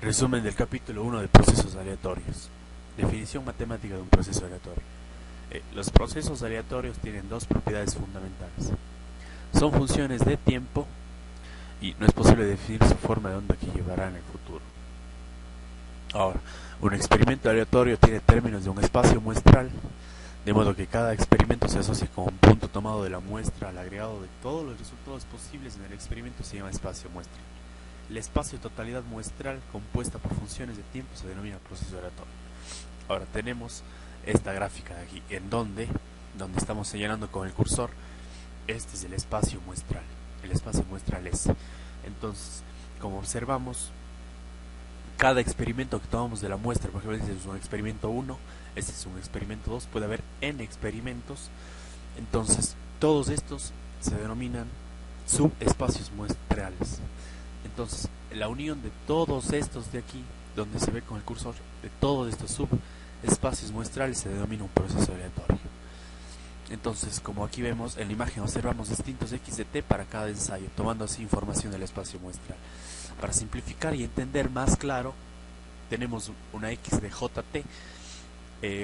Resumen del capítulo 1 de procesos aleatorios. Definición matemática de un proceso aleatorio. Los procesos aleatorios tienen dos propiedades fundamentales. Son funciones de tiempo y no es posible definir su forma de onda que llevará en el futuro. Ahora, un experimento aleatorio tiene términos de un espacio muestral, de modo que cada experimento se asocia con un punto tomado de la muestra al agregado de todos los resultados posibles en el experimento se llama espacio muestral. El espacio totalidad muestral compuesta por funciones de tiempo se denomina proceso aleatorio. Ahora tenemos esta gráfica de aquí, en donde estamos señalando con el cursor, este es el espacio muestral. El espacio muestral es. Entonces, como observamos, cada experimento que tomamos de la muestra, por ejemplo, este es un experimento 1, este es un experimento 2, puede haber n experimentos. Entonces, todos estos se denominan subespacios muestrales. Entonces, la unión de todos estos de aquí, donde se ve con el cursor, de todos estos subespacios muestrales se denomina un proceso aleatorio. Entonces, como aquí vemos en la imagen, observamos distintos x de t para cada ensayo, tomando así información del espacio muestral. Para simplificar y entender más claro, tenemos una x de jt.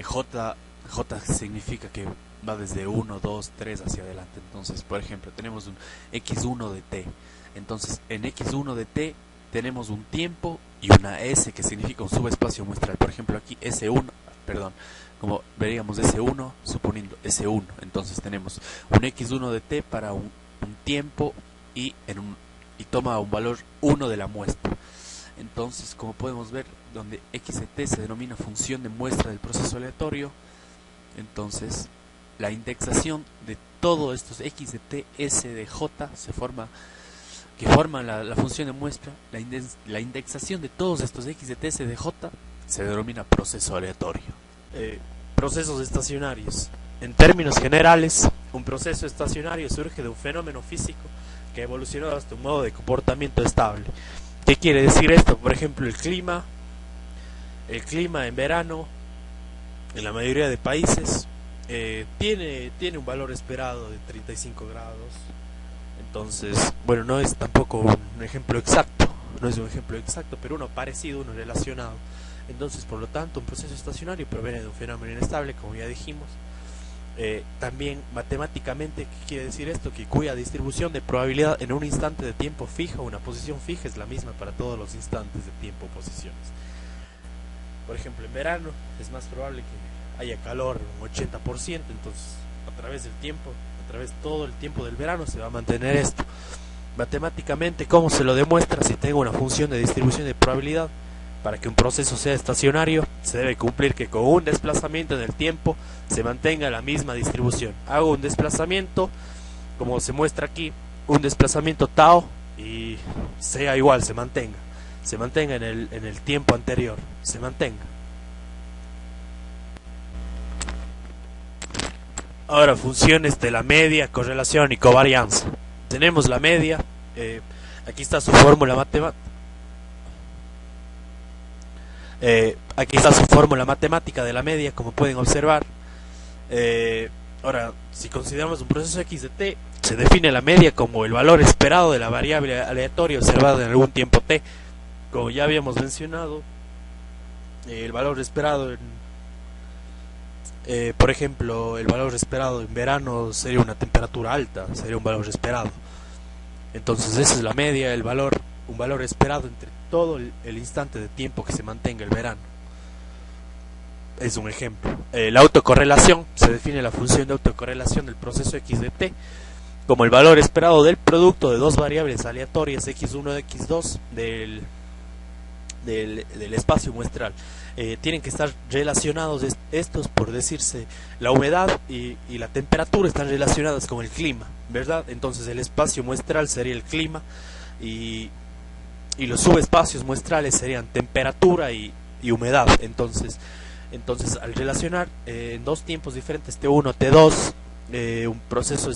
J significa que va desde 1, 2, 3 hacia adelante. Entonces, por ejemplo, tenemos un x1 de t. Entonces, en x1 de t tenemos un tiempo y una s que significa un subespacio muestral. Por ejemplo, aquí S1, como veríamos S1, suponiendo S1. Entonces tenemos un x1 de t para un tiempo y toma un valor 1 de la muestra. Entonces, como podemos ver, donde x de t se denomina función de muestra del proceso aleatorio, entonces la indexación de todos estos x de t, s de j que forman la función de muestra, la indexación de todos estos x de t, s de j se denomina proceso aleatorio. Procesos estacionarios. En términos generales, un proceso estacionario surge de un fenómeno físico que evolucionó hasta un modo de comportamiento estable. ¿Qué quiere decir esto? Por ejemplo, el clima en verano, en la mayoría de países, tiene un valor esperado de 35 grados. Entonces, bueno, no es tampoco un ejemplo exacto, pero uno parecido, uno relacionado. Entonces, por lo tanto, un proceso estacionario proviene de un fenómeno inestable, como ya dijimos. También matemáticamente, ¿qué quiere decir esto? Que cuya distribución de probabilidad en un instante de tiempo fijo, una posición fija, es la misma para todos los instantes de tiempo o posiciones. Por ejemplo, en verano es más probable que haya calor un 80%, entonces a través del tiempo, a través de todo el tiempo del verano se va a mantener esto. Matemáticamente, ¿cómo se lo demuestra? Si tengo una función de distribución de probabilidad, para que un proceso sea estacionario, se debe cumplir que con un desplazamiento en el tiempo se mantenga la misma distribución. Hago un desplazamiento, como se muestra aquí, un desplazamiento tau y sea igual, se mantenga en el tiempo anterior, se mantenga. Ahora, funciones de la media, correlación y covarianza. Tenemos la media, aquí está su fórmula matemática. Aquí está su fórmula matemática de la media, como pueden observar. Ahora, si consideramos un proceso x de t, se define la media como el valor esperado de la variable aleatoria observada en algún tiempo t. Como ya habíamos mencionado, el valor esperado por ejemplo, el valor esperado en verano sería una temperatura alta, sería un valor esperado. Entonces esa es la media, un valor esperado entre todo el instante de tiempo que se mantenga el verano. Es un ejemplo. La autocorrelación, se define la función de autocorrelación del proceso x de t como el valor esperado del producto de dos variables aleatorias x1 y x2 del espacio muestral. Tienen que estar relacionados estos, por decirse, la humedad y la temperatura están relacionadas con el clima, ¿verdad? Entonces el espacio muestral sería el clima y los subespacios muestrales serían temperatura y humedad. Entonces al relacionar en dos tiempos diferentes T1, T2, un proceso,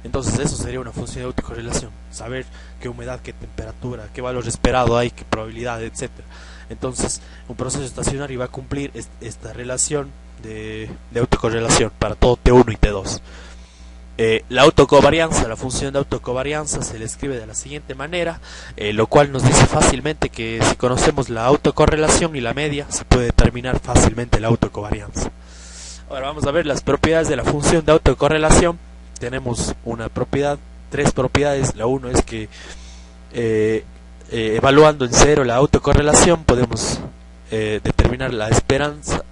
entonces eso sería una función de autocorrelación, saber qué humedad, qué temperatura, qué valor esperado hay, qué probabilidad, etcétera. Entonces un proceso estacionario va a cumplir esta relación de autocorrelación para todo T1 y T2. La autocovarianza, la función de autocovarianza se le escribe de la siguiente manera, lo cual nos dice fácilmente que si conocemos la autocorrelación y la media, se puede determinar fácilmente la autocovarianza. Ahora vamos a ver las propiedades de la función de autocorrelación. Tenemos tres propiedades. La uno es que evaluando en cero la autocorrelación podemos determinar la esperanza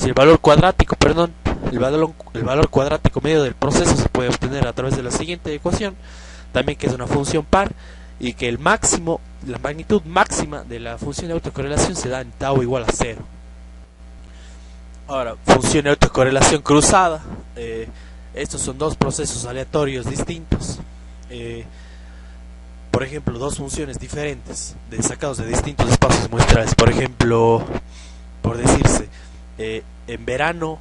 el valor cuadrático, el valor cuadrático medio del proceso se puede obtener a través de la siguiente ecuación, también que es una función par y que la magnitud máxima de la función de autocorrelación se da en tau igual a 0. Ahora, función de autocorrelación cruzada, estos son dos procesos aleatorios distintos, por ejemplo, dos funciones diferentes sacados de distintos espacios muestrales. Por ejemplo, por decirse, en verano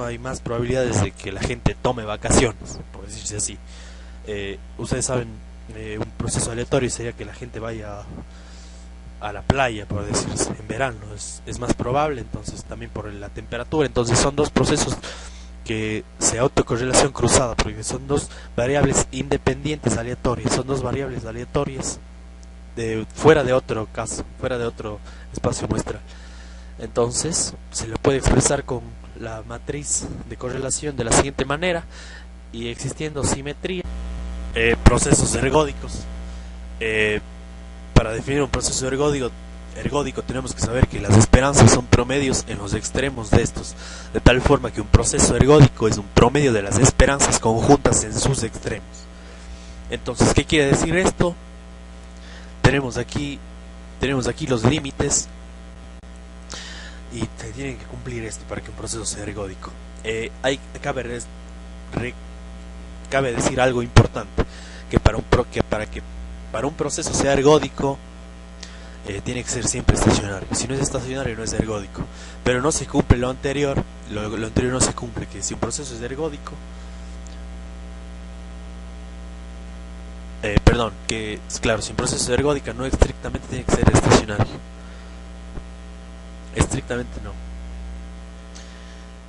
hay más probabilidades de que la gente tome vacaciones, por decirse así. Ustedes saben, un proceso aleatorio sería que la gente vaya a la playa, por decirse. En verano es más probable, entonces también por la temperatura. Entonces son dos procesos que se autocorrelación cruzada, porque son dos variables independientes aleatorias, son dos variables aleatorias fuera de otro espacio muestral. Entonces se lo puede expresar con la matriz de correlación de la siguiente manera, y existiendo simetría, procesos ergódicos. Para definir un proceso ergódico tenemos que saber que las esperanzas son promedios en los extremos de estos, de tal forma que un proceso ergódico es un promedio de las esperanzas conjuntas en sus extremos. Entonces, ¿qué quiere decir esto? Tenemos aquí los límites, y se tienen que cumplir esto para que un proceso sea ergódico. Cabe decir algo importante, que para un proceso sea ergódico tiene que ser siempre estacionario. Si no es estacionario, no es ergódico. Pero no se cumple lo anterior no se cumple, que si un proceso es ergódico, si un proceso es ergódico no estrictamente tiene que ser estacionario. Estrictamente no.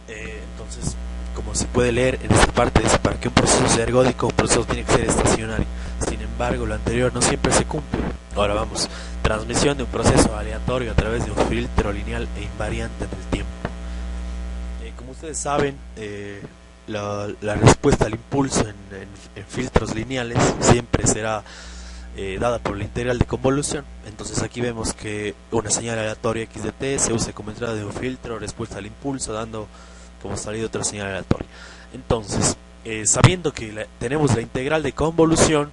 Entonces, como se puede leer en esta parte, dice, para que un proceso sea ergódico, un proceso tiene que ser estacionario. Sin embargo, lo anterior no siempre se cumple. Ahora vamos, transmisión de un proceso aleatorio a través de un filtro lineal e invariante en el tiempo. Como ustedes saben, la respuesta al impulso en filtros lineales siempre será dada por la integral de convolución. Entonces aquí vemos que una señal aleatoria x de t se usa como entrada de un filtro respuesta al impulso, dando como salida otra señal aleatoria. Entonces, sabiendo que tenemos la integral de convolución,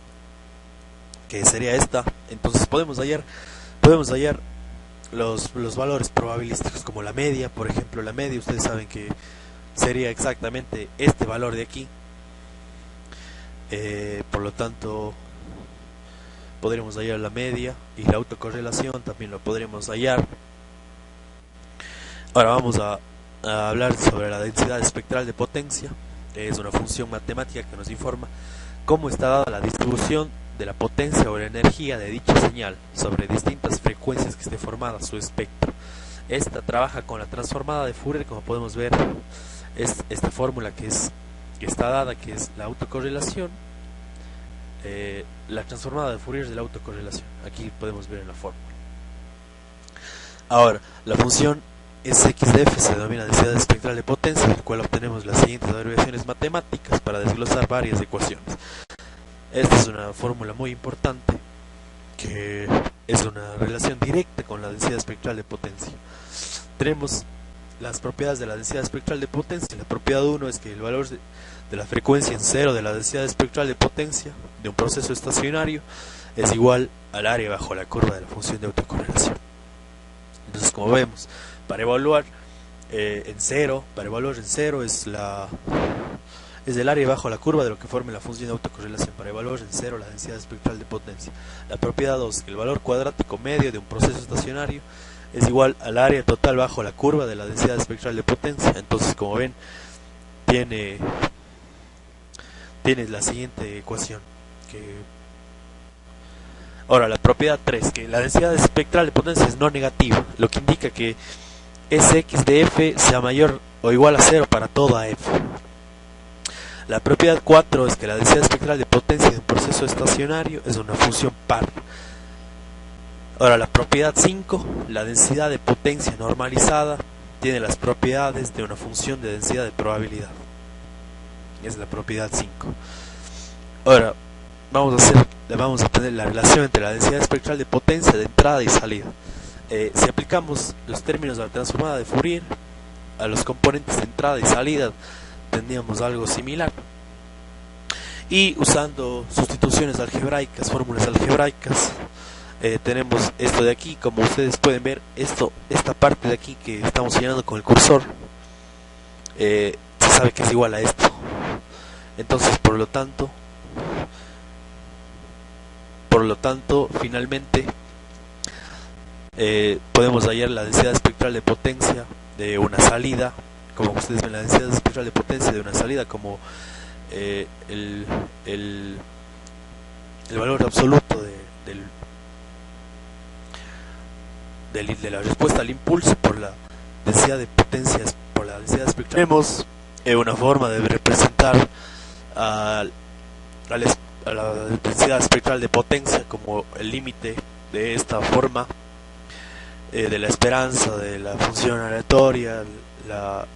que sería esta, entonces podemos hallar los valores probabilísticos, como la media. Por ejemplo, la media, ustedes saben que sería exactamente este valor de aquí. Por lo tanto, podremos hallar la media, y la autocorrelación también lo podremos hallar. Ahora vamos a hablar sobre la densidad espectral de potencia. Es una función matemática que nos informa cómo está dada la distribución de la potencia o la energía de dicha señal sobre distintas frecuencias que esté formada su espectro. Esta trabaja con la transformada de Fourier, como podemos ver, es esta fórmula que está dada, que es la autocorrelación. La transformada de Fourier de la autocorrelación, aquí podemos ver en la fórmula. Ahora, la función Sx de f se denomina densidad espectral de potencia, del cual obtenemos las siguientes abreviaciones matemáticas para desglosar varias ecuaciones. Esta es una fórmula muy importante, que es una relación directa con la densidad espectral de potencia. Tenemos las propiedades de la densidad espectral de potencia. La propiedad 1 es que el valor de la frecuencia en cero de la densidad espectral de potencia de un proceso estacionario es igual al área bajo la curva de la función de autocorrelación. Entonces, como vemos, para evaluar en cero es el área bajo la curva de lo que forme la función de autocorrelación. Para evaluar en cero la densidad espectral de potencia. La propiedad 2, que el valor cuadrático medio de un proceso estacionario es igual al área total bajo la curva de la densidad espectral de potencia. Entonces, como ven, tiene la siguiente ecuación. Ahora, la propiedad 3, que la densidad espectral de potencia es no negativa, lo que indica que Sx de f sea mayor o igual a 0 para toda f. La propiedad 4 es que la densidad espectral de potencia de un proceso estacionario es una función par. Ahora, la propiedad 5, la densidad de potencia normalizada tiene las propiedades de una función de densidad de probabilidad. Es la propiedad 5. Ahora, vamos a tener la relación entre la densidad espectral de potencia de entrada y salida. Si aplicamos los términos de la transformada de Fourier a los componentes de entrada y salida, tendríamos algo similar. Y usando sustituciones algebraicas, fórmulas algebraicas, tenemos esto de aquí. Como ustedes pueden ver, esta parte de aquí que estamos señalando con el cursor, se sabe que es igual a esto. Entonces, por lo tanto, finalmente podemos hallar la densidad espectral de potencia de una salida, como ustedes ven, la densidad espectral de potencia de una salida como el valor absoluto de la respuesta al impulso por la densidad de potencia, por la densidad espectral. Tenemos una forma de representar a la densidad espectral de potencia como el límite de esta forma de la esperanza de la función aleatoria, la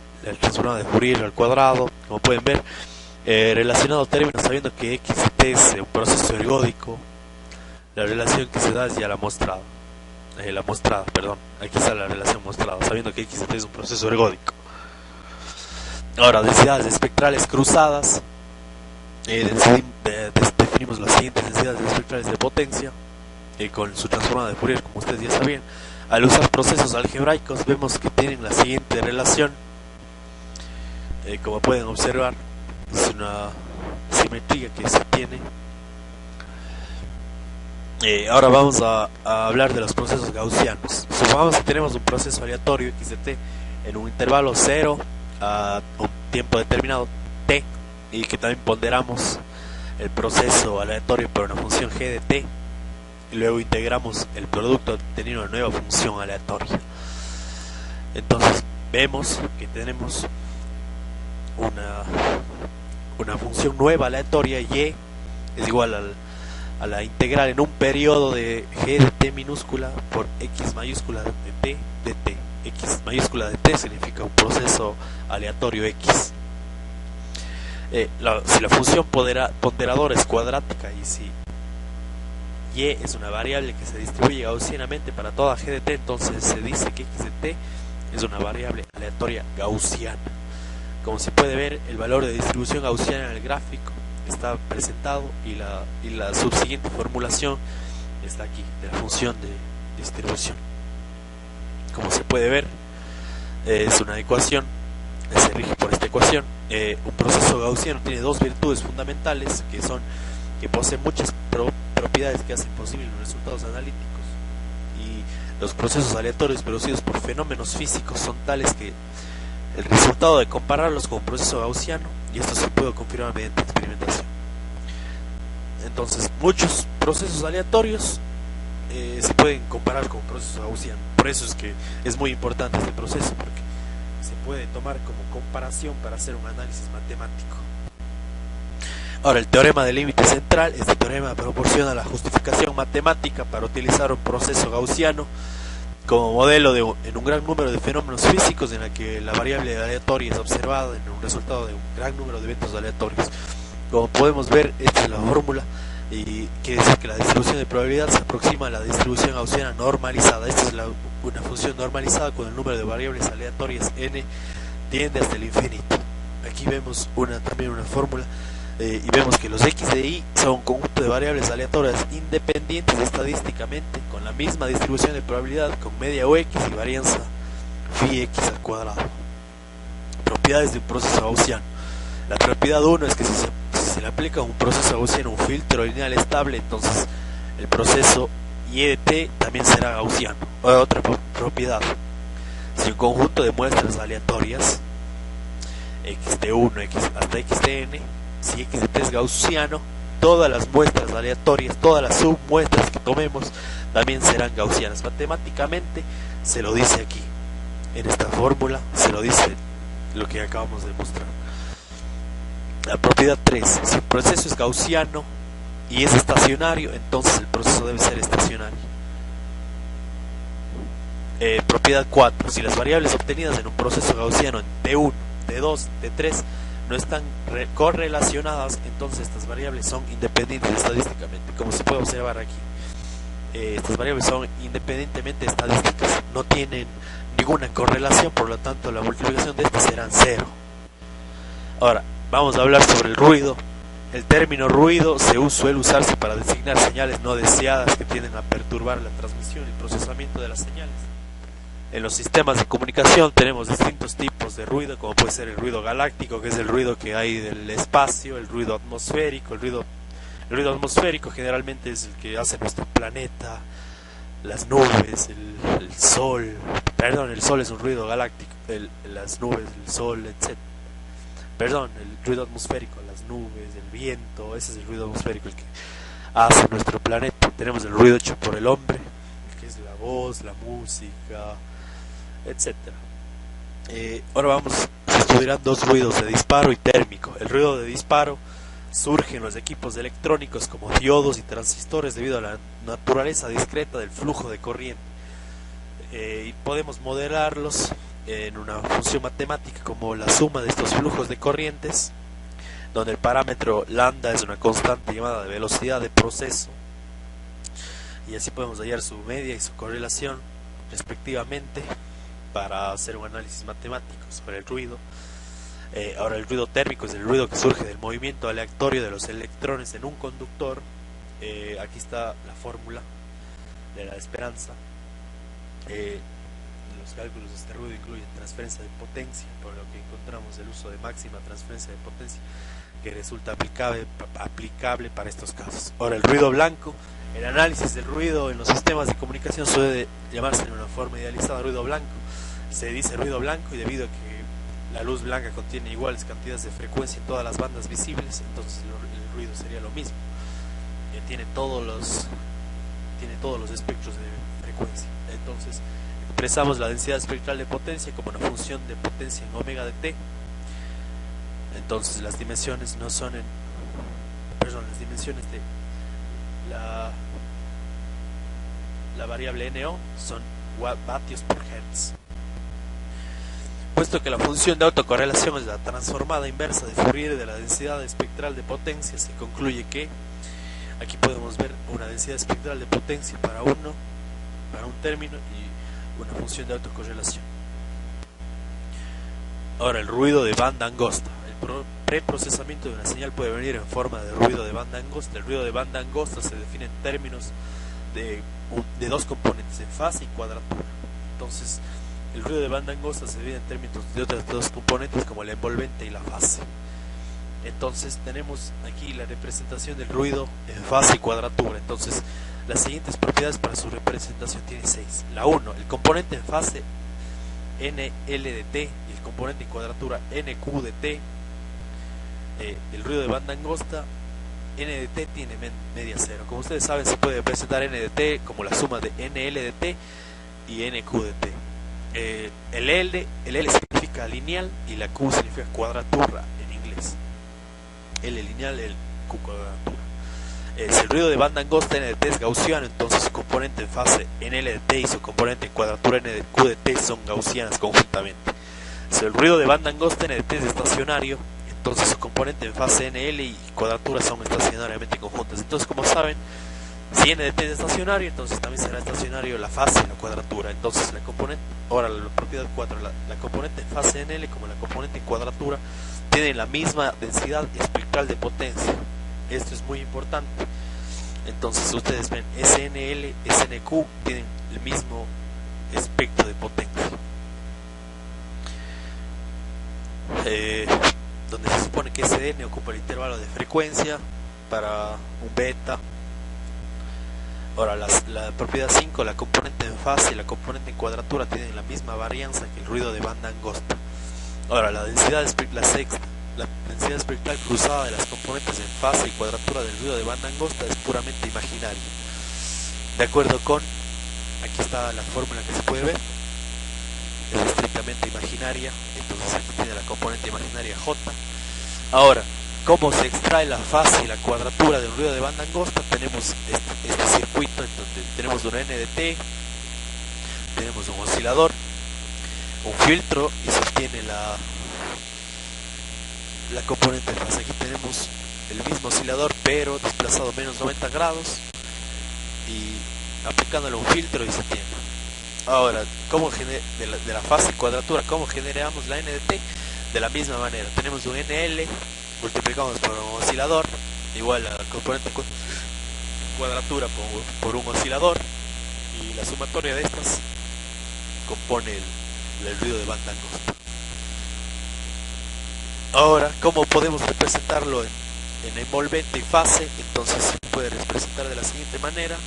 transformada de Fourier al cuadrado, como pueden ver, relacionado a términos sabiendo que x y t es un proceso ergódico. La relación que se da es ya la mostrada. Aquí está la relación mostrada, sabiendo que x y t es un proceso ergódico. Ahora, densidades espectrales cruzadas. Definimos las siguientes densidades espectrales de potencia con su transformada de Fourier, como ustedes ya sabían. Al usar procesos algebraicos vemos que tienen la siguiente relación. Como pueden observar, es una simetría que se tiene. Ahora vamos a hablar de los procesos gaussianos. Supongamos que tenemos un proceso aleatorio x de t en un intervalo 0 a un tiempo determinado t, y que también ponderamos el proceso aleatorio por una función g de t, y luego integramos el producto obteniendo una nueva función aleatoria. Entonces vemos que tenemos una función nueva aleatoria, y es igual a la integral en un periodo de g de t minúscula por x mayúscula de t de t. X mayúscula de t significa un proceso aleatorio x. Si la función ponderadora es cuadrática y si y es una variable que se distribuye gaussianamente para toda g de t, entonces se dice que x de t es una variable aleatoria gaussiana. Como se puede ver, el valor de distribución gaussiana en el gráfico está presentado, y la subsiguiente formulación está aquí, de la función de distribución. Como se puede ver, es una ecuación, se rige por esta ecuación. Un proceso gaussiano tiene dos virtudes fundamentales, que posee muchas propiedades que hacen posible los resultados analíticos, y los procesos aleatorios producidos por fenómenos físicos son tales que el resultado de compararlos con un proceso gaussiano, y esto se puede confirmar mediante experimentación. Entonces, muchos procesos aleatorios se pueden comparar con un proceso gaussiano. Por eso es que es muy importante este proceso, porque se puede tomar como comparación para hacer un análisis matemático. Ahora, el teorema del límite central. Este teorema proporciona la justificación matemática para utilizar un proceso gaussiano como modelo en un gran número de fenómenos físicos, en la que la variable aleatoria es observada en un resultado de un gran número de eventos aleatorios. Como podemos ver, esta es la fórmula, y quiere decir que la distribución de probabilidad se aproxima a la distribución gaussiana normalizada. Esta es una función normalizada con el número de variables aleatorias n tiende hasta el infinito. Aquí vemos también una fórmula, y vemos que los x de y son un conjunto de variables aleatorias independientes estadísticamente con la misma distribución de probabilidad, con media o x y varianza phi x al cuadrado. Propiedades de un proceso gaussiano. La propiedad 1 es que si se le aplica a un proceso gaussiano un filtro lineal estable, entonces el proceso y de t también será gaussiano. Otra propiedad: si un conjunto de muestras aleatorias x de 1 hasta x de n, si x de t es gaussiano, todas las muestras aleatorias, todas las submuestras que tomemos también serán gaussianas. Matemáticamente se lo dice aquí, en esta fórmula se lo dice lo que acabamos de mostrar. La propiedad 3. Si el proceso es gaussiano y es estacionario, entonces el proceso debe ser estacionario. Propiedad 4. Si las variables obtenidas en un proceso gaussiano en T1, T2, T3 no están correlacionadas, entonces estas variables son independientes estadísticamente. Como se puede observar aquí, estas variables son independientemente estadísticas, no tienen ninguna correlación, por lo tanto la multiplicación de estas serán 0. Ahora, vamos a hablar sobre el ruido. El término ruido suele usarse para designar señales no deseadas que tienden a perturbar la transmisión y procesamiento de las señales. En los sistemas de comunicación tenemos distintos tipos de ruido, como puede ser el ruido galáctico, que es el ruido que hay del espacio, el ruido atmosférico. El ruido atmosférico generalmente es el que hace nuestro planeta, las nubes, el sol. Perdón, el sol es un ruido galáctico, las nubes, el sol, etc. Perdón, el ruido atmosférico, las nubes, el viento, ese es el ruido atmosférico, el que hace nuestro planeta. Tenemos el ruido hecho por el hombre, que es la voz, la música, etc. Ahora vamos a estudiar dos ruidos de disparo y térmico. El ruido de disparo surge en los equipos electrónicos como diodos y transistores debido a la naturaleza discreta del flujo de corriente. Y podemos modelarlos en una función matemática como la suma de estos flujos de corrientes, donde el parámetro lambda es una constante llamada de velocidad de proceso, y así podemos hallar su media y su correlación respectivamente para hacer un análisis matemático sobre el ruido. Ahora, el ruido térmico es el ruido que surge del movimiento aleatorio de los electrones en un conductor. Aquí está la fórmula de la esperanza. Los cálculos de este ruido incluyen transferencia de potencia, por lo que encontramos el uso de máxima transferencia de potencia que resulta aplicable para estos casos. Ahora, el ruido blanco. El análisis del ruido en los sistemas de comunicación suele llamarse en una forma idealizada ruido blanco. Se dice ruido blanco y debido a que la luz blanca contiene iguales cantidades de frecuencia en todas las bandas visibles, entonces el ruido sería lo mismo. Tiene todos los espectros de frecuencia. Entonces expresamos la densidad espectral de potencia como una función de potencia en omega de t. Entonces las dimensiones no son las dimensiones de la variable NO son vatios por hertz. Puesto que la función de autocorrelación es la transformada inversa de Fourier de la densidad espectral de potencia, se concluye que aquí podemos ver una densidad espectral de potencia para un término y una función de autocorrelación. Ahora, el ruido de banda angosta. El preprocesamiento de una señal puede venir en forma de ruido de banda angosta. El ruido de banda angosta se define en términos de dos componentes, en fase y cuadratura. Entonces, el ruido de banda angosta se divide en términos de otras dos componentes como el envolvente y la fase. Entonces tenemos aquí la representación del ruido en fase y cuadratura. Entonces las siguientes propiedades para su representación tiene 6. La 1, el componente en fase NL de t y el componente en cuadratura NQ de t. El ruido de banda angosta, N de t tiene media 0. Como ustedes saben, se puede representar N de t como la suma de NL de t y NQ de t. El L significa lineal y la Q significa cuadratura en inglés. L lineal, el Q cuadratura. Si el ruido de banda angosta N de t es gaussiano, entonces su componente en fase NL de t y su componente en cuadratura NQ de t son gaussianas conjuntamente. Si el ruido de banda angosta N de t es estacionario, entonces su componente en fase NL y cuadratura son estacionariamente conjuntas. Entonces, como saben, si N de t es estacionario, entonces también será estacionario la fase y la cuadratura. Entonces la componente, ahora la propiedad 4, la componente en fase NL como la componente en cuadratura tienen la misma densidad espectral de potencia. Esto es muy importante. Entonces ustedes ven, SNL, SNQ tienen el mismo espectro de potencia. Donde se supone que SN ocupa el intervalo de frecuencia para un beta. Ahora, la propiedad 5, la componente en fase y la componente en cuadratura tienen la misma varianza que el ruido de banda angosta. Ahora, la densidad espectral cruzada de las componentes en fase y cuadratura del ruido de banda angosta es puramente imaginaria. De acuerdo con, aquí está la fórmula que se puede ver, es estrictamente imaginaria, entonces aquí tiene la componente imaginaria J. Ahora, cómo se extrae la fase y la cuadratura del ruido de banda angosta. Tenemos este circuito en donde tenemos un NDT, tenemos un oscilador, un filtro y se obtiene la componente de fase. Aquí tenemos el mismo oscilador pero desplazado menos 90 grados y aplicándole un filtro y se tiene. Ahora, de la fase cuadratura, ¿cómo generamos la NDT? De la misma manera, tenemos un NL, multiplicamos por un oscilador, igual a la componente cuadratura por un oscilador, y la sumatoria de estas compone el ruido de banda angosta. Ahora, ¿cómo podemos representarlo en envolvente y fase? Entonces se puede representar de la siguiente manera,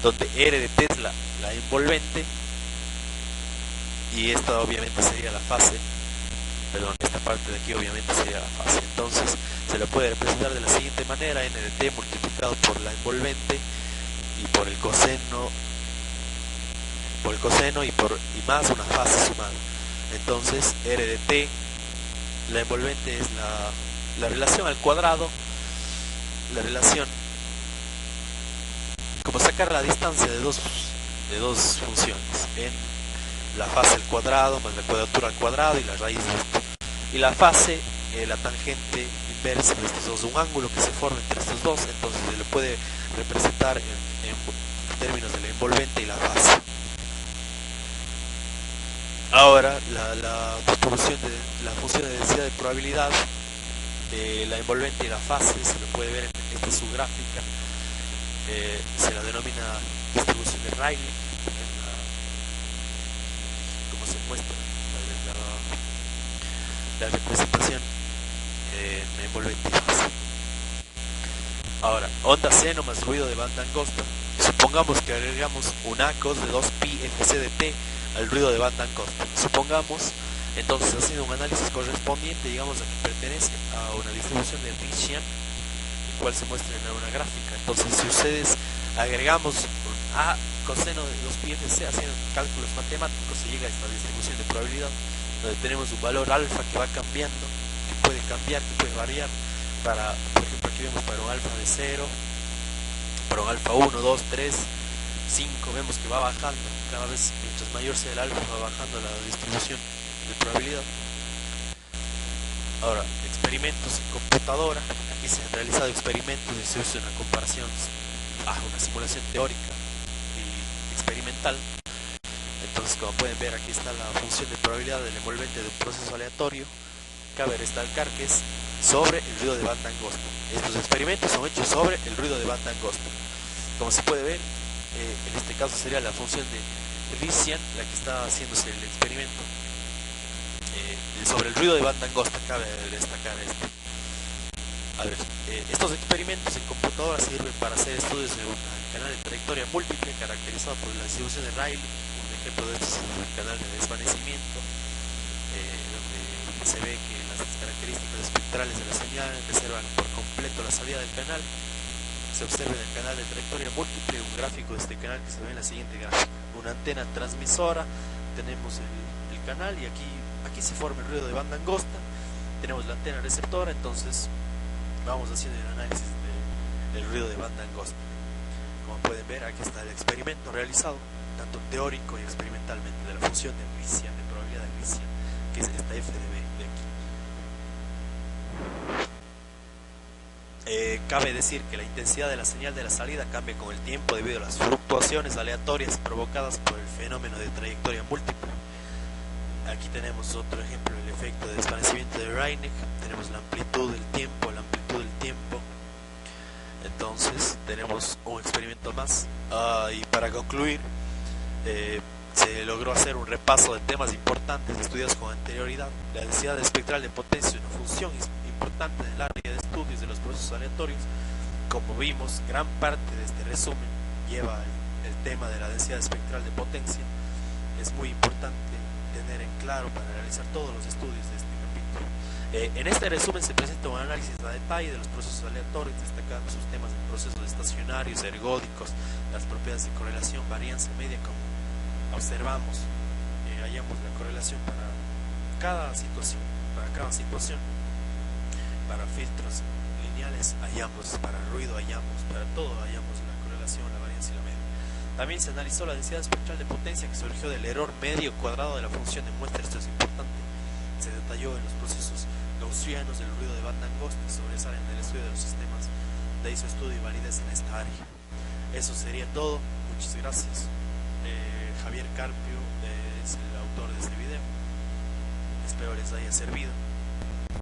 donde RDT es la envolvente y esta obviamente sería la fase. Perdón, esta parte de aquí obviamente sería la fase. Entonces se la puede representar de la siguiente manera: NDT multiplicado por la envolvente y por el coseno y más una fase sumada. Entonces RDT, la envolvente es la relación al cuadrado, la relación como sacar la distancia de dos funciones, en la fase al cuadrado más la cuadratura al cuadrado y la raíz de esto. Y la fase, la tangente inversa de estos dos, un ángulo que se forma entre estos dos. Entonces se le puede representar en términos de la envolvente y la fase. Ahora la distribución de la función de densidad de probabilidad de la envolvente y la fase se lo puede ver en esta subgráfica. Se la denomina distribución de Rayleigh, como se muestra la representación en envolvente y fase. Ahora, onda seno más ruido de banda angosta. Supongamos que agregamos un ACOS de 2pi FCdt al ruido de banda angosta. Supongamos, entonces, haciendo un análisis correspondiente, digamos a que pertenece a una distribución de Riccian, el cual se muestra en una gráfica. Entonces, si ustedes agregamos un A coseno de 2pi FC haciendo cálculos matemáticos, se llega a esta distribución de probabilidad, donde tenemos un valor alfa que va cambiando, que puede cambiar, que puede variar. Por ejemplo, aquí vemos para un alfa de 0, para un alfa 1, 2, 3, 5, vemos que va bajando. Cada vez, mientras mayor sea el alfa, va bajando la distribución de probabilidad. Ahora, experimentos en computadora. Aquí se han realizado experimentos y se usa una comparación, una simulación teórica y experimental. Entonces, como pueden ver, aquí está la función de probabilidad del envolvente de un proceso aleatorio. Cabe recalcar que es sobre el ruido de banda angosta. Estos experimentos son hechos sobre el ruido de banda angosta. Como se puede ver, en este caso sería la función de Riccian la que está haciéndose el experimento. Sobre el ruido de banda angosta cabe destacar esto. Estos experimentos en computadora sirven para hacer estudios de un canal de trayectoria múltiple caracterizado por la distribución de Rayleigh. Un ejemplo de esto es el canal de desvanecimiento, donde se ve que las características espectrales de la señal reservan por completo la salida del canal. Se observa en el canal de trayectoria múltiple un gráfico de este canal que se ve en la siguiente gráfica. Una antena transmisora, tenemos el canal y aquí se forma el ruido de banda angosta. Tenemos la antena receptora, entonces vamos haciendo el análisis del ruido de banda angosta. Como pueden ver, aquí está el experimento realizado, tanto teórico y experimentalmente, de la función de Riccian, de probabilidad de Riccian, que es esta f de b de aquí. Cabe decir que la intensidad de la señal de la salida cambia con el tiempo debido a las fluctuaciones aleatorias provocadas por el fenómeno de trayectoria múltiple. Aquí tenemos otro ejemplo del efecto de desvanecimiento de Rayleigh. Tenemos la amplitud del tiempo, Entonces tenemos un experimento más. Y para concluir, se logró hacer un repaso de temas importantes estudiados con anterioridad. La densidad espectral de potencia es una función importante en el área de estudios de los procesos aleatorios. Como vimos, gran parte de este resumen lleva el tema de la densidad espectral de potencia. Es muy importante tener en claro para realizar todos los estudios de este capítulo. En este resumen se presenta un análisis a detalle de los procesos aleatorios, destacando sus temas de procesos estacionarios, ergódicos, las propiedades de correlación, varianza media, como observamos. Hallamos la correlación para cada situación. para filtros lineales hallamos, para ruido hallamos, para todo hallamos la correlación, la varianza y la media. También se analizó la densidad espectral de potencia que surgió del error medio cuadrado de la función de muestra. Esto es importante. Se detalló en los procesos gaussianos del ruido de banda angosta que sobresalen en el estudio de los sistemas. De ahí su estudio y validez en esta área. Eso sería todo. Muchas gracias. Javier Carpio es el autor de este video. Espero les haya servido.